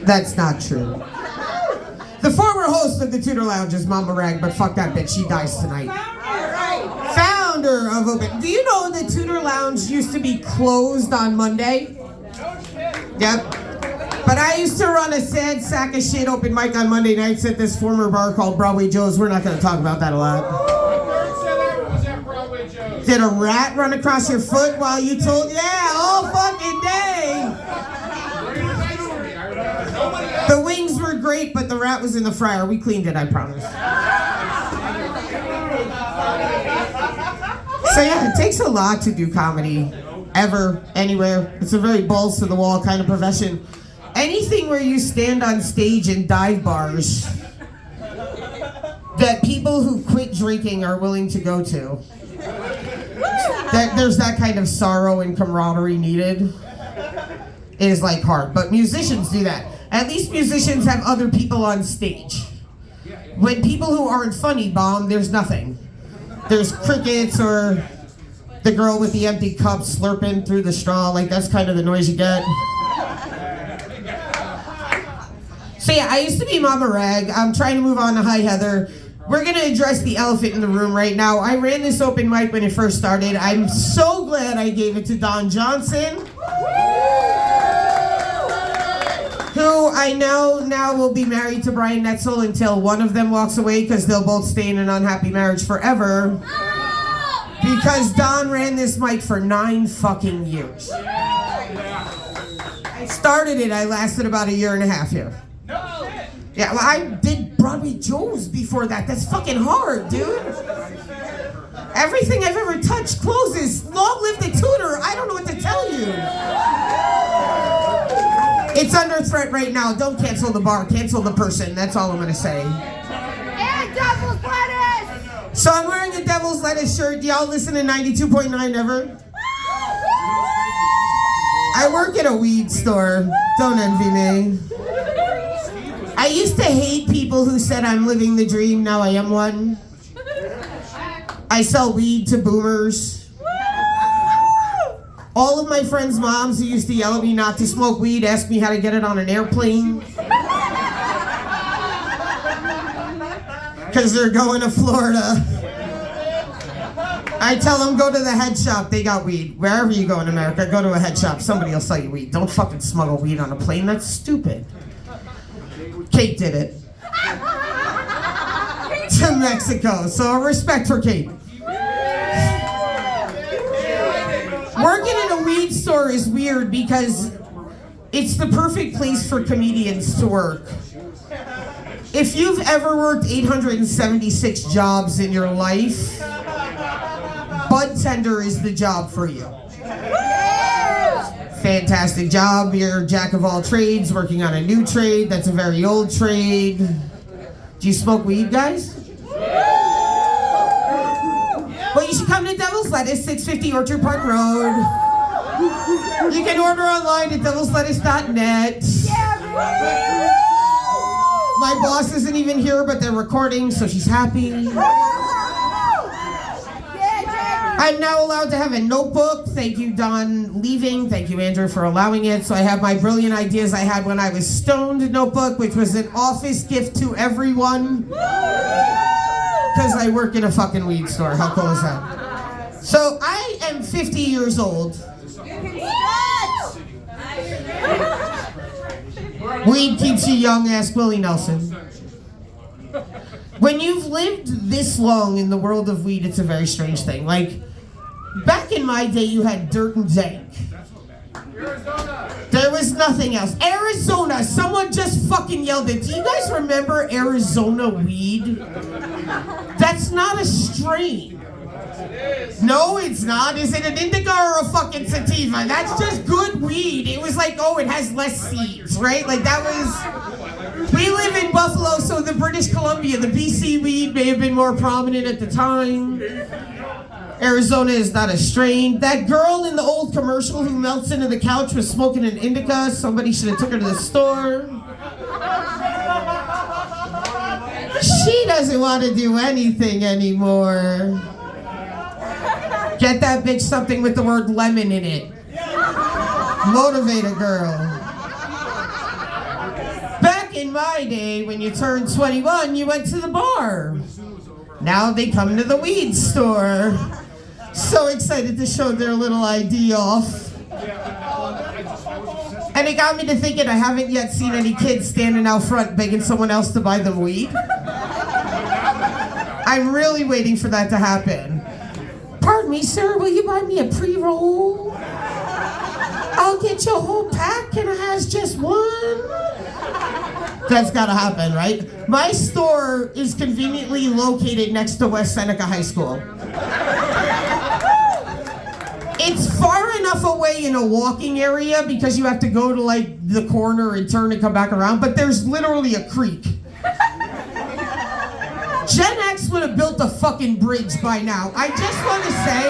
That's not true. The former host of the Tudor Lounge is Mama Rag, but fuck that bitch, she dies tonight. Founder of Open. Do you know the Tudor Lounge used to be closed on Monday? Yep. But I used to run a sad sack of shit open mic on Monday nights at this former bar called Broadway Joe's. We're not going to talk about that a lot. Did a rat run across your foot while you told? Yeah, all fucking day. The wings were great, but the rat was in the fryer. We cleaned it, I promise. So yeah, it takes a lot to do comedy. Ever, anywhere. It's a very balls to the wall kind of profession. Anything where you stand on stage in dive bars that people who quit drinking are willing to go to. There's that kind of sorrow and camaraderie needed. It is like hard, but musicians do that. At least musicians have other people on stage. When people who aren't funny bomb, there's nothing. There's crickets or the girl with the empty cup slurping through the straw, like that's kind of the noise you get. So yeah, I used to be Mama Rag. I'm trying to move on to Hi Heather. We're gonna address the elephant in the room right now. I ran this open mic when it first started. I'm so glad I gave it to Don Johnson, who I know now will be married to Brian Netzel until one of them walks away because they'll both stay in an unhappy marriage forever. Because Don ran this mic for 9 fucking years. I started it, I lasted about 1.5 years here. Yeah, well, I did Broadway Joe's before that. That's fucking hard, dude. Everything I've ever touched closes. Long live the Tudor. I don't know what to tell you. It's under threat right now. Don't cancel the bar. Cancel the person. That's all I'm going to say. And devil's lettuce! So I'm wearing a devil's lettuce shirt. Y'all listen to 92.9 ever? I work at a weed store. Don't envy me. I used to hate people who said I'm living the dream, now I am one. I sell weed to boomers. All of my friends' moms who used to yell at me not to smoke weed ask me how to get it on an airplane. Because they're going to Florida. I tell them, go to the head shop, they got weed. Wherever you go in America, go to a head shop, somebody will sell you weed. Don't fucking smuggle weed on a plane, that's stupid. Kate did it. To Mexico, so respect for Kate. Working in a weed store is weird because it's the perfect place for comedians to work. If you've ever worked 876 jobs in your life, bud tender is the job for you. Fantastic job. You're a jack of all trades, working on a new trade. That's a very old trade. Do you smoke weed, guys? Well, you should come to Devil's Lettuce, 650 Orchard Park Road. You can order online at devilslettuce.net. My boss isn't even here, but they're recording, so she's happy. I'm now allowed to have a notebook. Thank you, Don, leaving. Thank you, Andrew, for allowing it. So I have my brilliant ideas I had when I was stoned notebook, which was an office gift to everyone. Because I work in a fucking weed store. How cool is that? So I am 50 years old. Weed keeps you young, ask Willie Nelson. When you've lived this long in the world of weed, it's a very strange thing. Like, back in my day, you had dirt and dank. There was nothing else. Arizona, someone just fucking yelled it. Do you guys remember Arizona weed? That's not a strain. No, it's not. Is it an indica or a fucking sativa? That's just good weed. It was like, oh, it has less seeds, right? Like, that was... We live in Buffalo, so the British Columbia, the BC weed may have been more prominent at the time. Arizona is not a strain. That girl in the old commercial who melts into the couch was smoking an indica. Somebody should have took her to the store. She doesn't want to do anything anymore. Get that bitch something with the word lemon in it. Motivate a girl. in my day, when you turned 21, you went to the bar. Now they come to the weed store. So excited to show their little ID off. And it got me to thinking, I haven't yet seen any kids standing out front begging someone else to buy them weed. I'm really waiting for that to happen. Pardon me, sir, will you buy me a pre-roll? I'll get you a whole pack and it has just one. That's gotta happen, right? My store is conveniently located next to West Seneca High School. It's far enough away in a walking area because you have to go to like the corner and turn and come back around, but there's literally a creek. Gen X would have built a fucking bridge by now. I just want to say,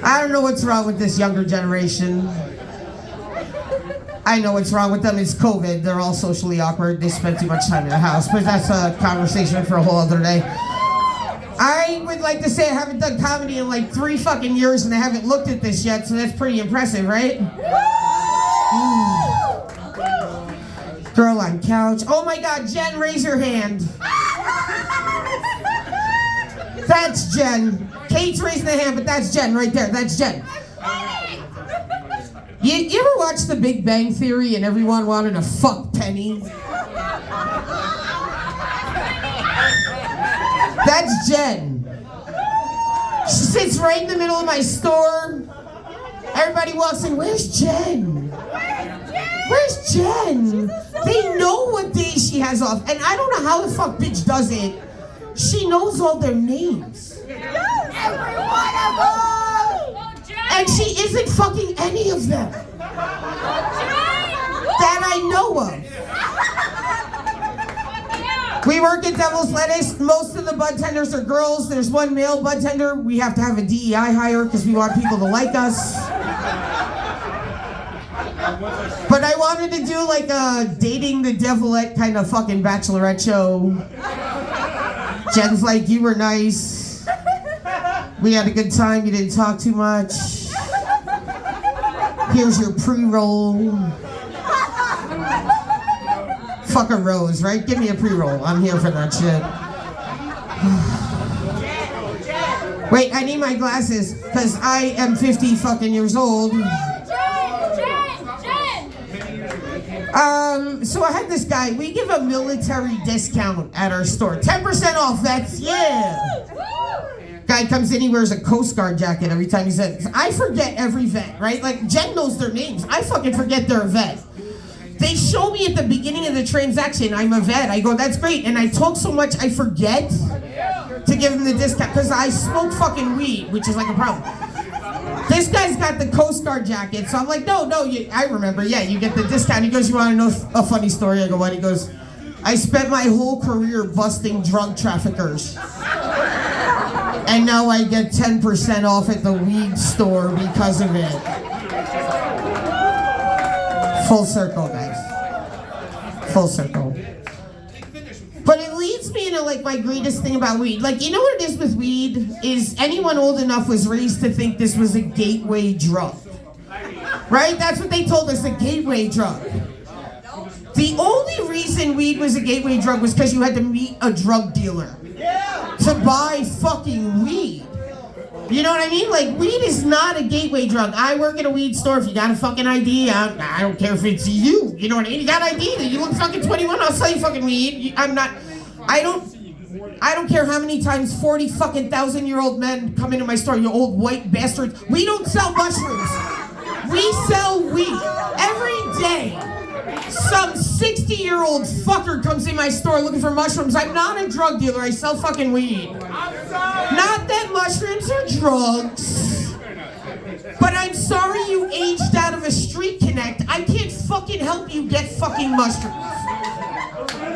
I don't know what's wrong with this younger generation. I know what's wrong with them. It's COVID. They're all socially awkward. They spend too much time in the house, but that's a conversation for a whole other day. I would like to say I haven't done comedy in like 3 fucking years and I haven't looked at this yet, so that's pretty impressive, right? Girl on couch. Oh my God, Jen, raise your hand. That's Jen. Kate's raising the hand, but that's Jen right there. That's Jen. You ever watch The Big Bang Theory and everyone wanted to fuck Penny? That's Jen. She sits right in the middle of my store. Everybody walks in, where's Jen? Where's Jen? They know what day she has off. And I don't know how the fuck bitch does it. She knows all their names. Every one of them! And she isn't fucking any of them. That I know of. We work at Devil's Lettuce. Most of the bud tenders are girls. There's one male bud tender. We have to have a DEI hire because we want people to like us. But I wanted to do like a dating the devilette kind of fucking bachelorette show. Jen's like, you were nice. We had a good time. You didn't talk too much. Here's your pre-roll. Fuck a rose, right? Give me a pre-roll. I'm here for that shit. Wait, I need my glasses because I am 50 fucking years old. So I had this guy. We give a military discount at our store. 10% off. That's, yeah. Guy comes in, he wears a Coast Guard jacket every time he says, I forget every vet, right? Like, Jen knows their names. I fucking forget they're a vet. They show me at the beginning of the transaction, I'm a vet. I go, that's great. And I talk so much, I forget to give him the discount because I smoke fucking weed, which is like a problem. This guy's got the Coast Guard jacket. So I'm like, no, I remember. Yeah, you get the discount. He goes, you want to know a funny story? I go, what? He goes, I spent my whole career busting drug traffickers. And now I get 10% off at the weed store because of it. Full circle, guys. Full circle. But it leads me into like my greatest thing about weed. Like, you know what it is with weed? Is anyone old enough was raised to think this was a gateway drug. Right? That's what they told us, a gateway drug. The only reason weed was a gateway drug was because you had to meet a drug dealer to buy fucking weed. You know what I mean? Like, weed is not a gateway drug. I work at a weed store. If you got a fucking ID, I don't care if it's you. You know what I mean? You got ID. You look fucking 21, I'll sell you fucking weed. I don't care how many times 40 fucking thousand-year-old men come into my store, you old white bastards. We don't sell mushrooms. We sell weed. Every day, some 60-year-old fucker comes in my store looking for mushrooms. I'm not a drug dealer. I sell fucking weed. Not that mushrooms are drugs. But I'm sorry you aged out of a street connect. I can't fucking help you get fucking mushrooms.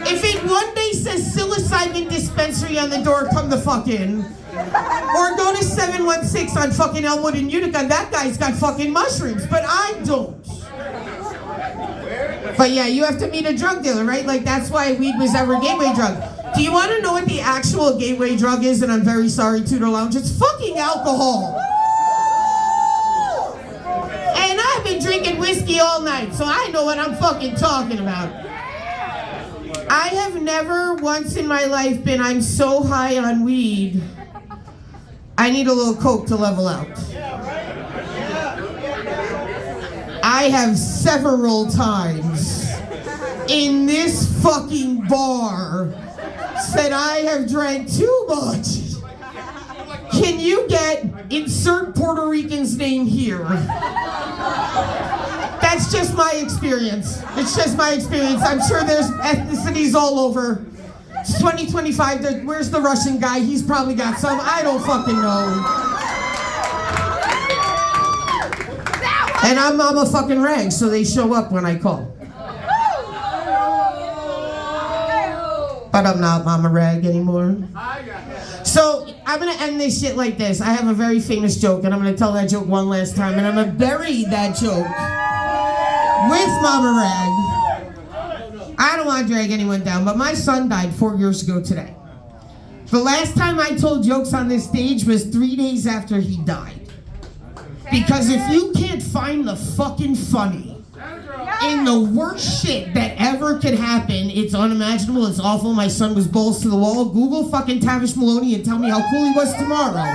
If it one day says psilocybin dispensary on the door, come the fuck in. Or go to 716 on fucking Elmwood in Utica. That guy's got fucking mushrooms, but I don't. But yeah, you have to meet a drug dealer, right? Like, that's why weed was ever a gateway drug. Do you want to know what the actual gateway drug is? And I'm very sorry, Tudor Lounge. It's fucking alcohol. And I've been drinking whiskey whiskey all night, so I know what I'm fucking talking about. I have never once in my life been, I'm so high on weed, I need a little coke to level out. I have several times in this fucking bar said I have drank too much. Can you get, insert Puerto Rican's name here? That's just my experience. It's just my experience. I'm sure there's ethnicities all over. It's 2025, where's the Russian guy? He's probably got some, I don't fucking know. And I'm Mama fucking Rag, so they show up when I call. But I'm not Mama Rag anymore. So I'm gonna end this shit like this. I have a very famous joke, and I'm gonna tell that joke one last time, and I'm gonna bury that joke with Mama Rag. I don't want to drag anyone down, but my son died 4 years ago today. The last time I told jokes on this stage was 3 days after he died. Because if you can't find the fucking funny in the worst shit that ever could happen, it's unimaginable, it's awful, my son was balls to the wall, Google fucking Tavish Maloney and tell me how cool he was tomorrow.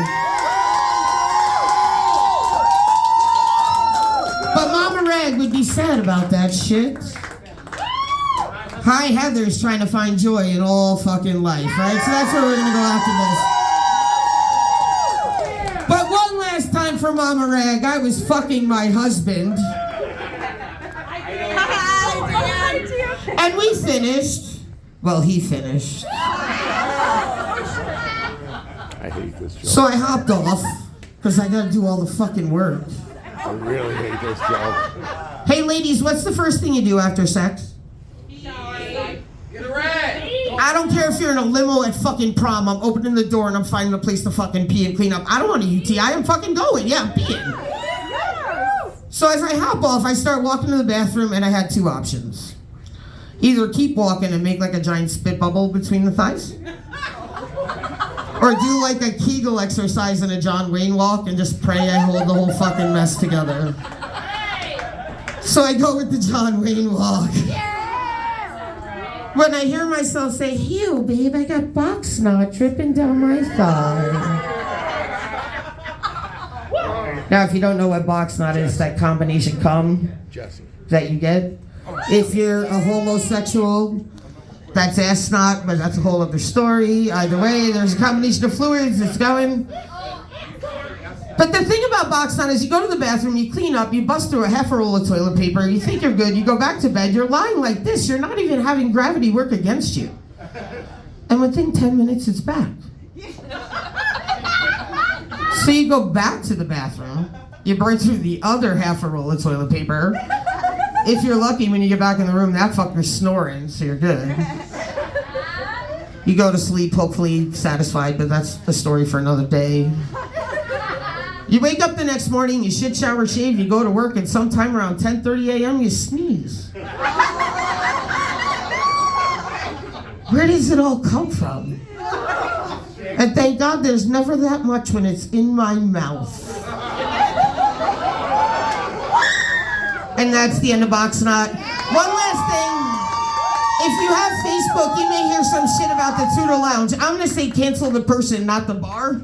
But Mama Rag would be sad about that shit. Hi, Heather's trying to find joy in all fucking life, right? So that's where we're gonna go after this. But one last time for Mama Rag, I was fucking my husband. And we finished. Well, he finished. I hate this joke. So I hopped off, because I gotta do all the fucking work. I really hate this joke. Hey ladies, what's the first thing you do after sex? Get a rag. I don't care if you're in a limo at fucking prom, I'm opening the door and I'm finding a place to fucking pee and clean up. I don't want a UTI, I'm fucking going. Yeah, I'm peeing. So as I hop off, I start walking to the bathroom and I had two options. Either keep walking and make like a giant spit bubble between the thighs, or do like a Kegel exercise in a John Wayne walk and just pray I hold the whole fucking mess together. So I go with the John Wayne walk. When I hear myself say, "Ew, babe, I got box snot dripping down my thigh." Now, if you don't know what box snot is, that combination cum that you get. If you're a homosexual, that's ass snot, but that's a whole other story. Either way, there's a combination of fluids that's going. But the thing about box snot is you go to the bathroom, you clean up, you bust through a half a roll of toilet paper, you think you're good, you go back to bed, you're lying like this, you're not even having gravity work against you. And within 10 minutes, it's back. So you go back to the bathroom, you burn through the other half a roll of toilet paper. If you're lucky, when you get back in the room, that fucker's snoring, so you're good. You go to sleep, hopefully satisfied, but that's a story for another day. You wake up the next morning, you shit, shower, shave, you go to work, and sometime around 10:30 a.m. you sneeze. Where does it all come from? And thank God there's never that much when it's in my mouth. And that's the end of box snot. One last thing. If you have Facebook, you may hear some shit about the Tudor Lounge. I'm gonna say cancel the person, not the bar.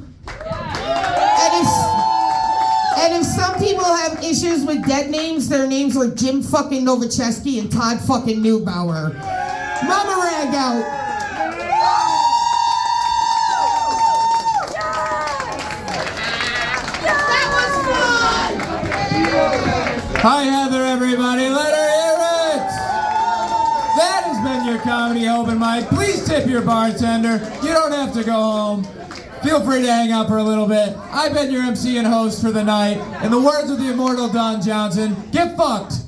And if some people have issues with dead names, their names are Jim fucking Nowaczewski and Todd fucking Neubauer. Mama Rag out. Hi, Heather, everybody. Let her hear it. That has been your comedy open mic. Please tip your bartender. You don't have to go home. Feel free to hang out for a little bit. I've been your MC and host for the night. In the words of the immortal Don Johnson, get fucked.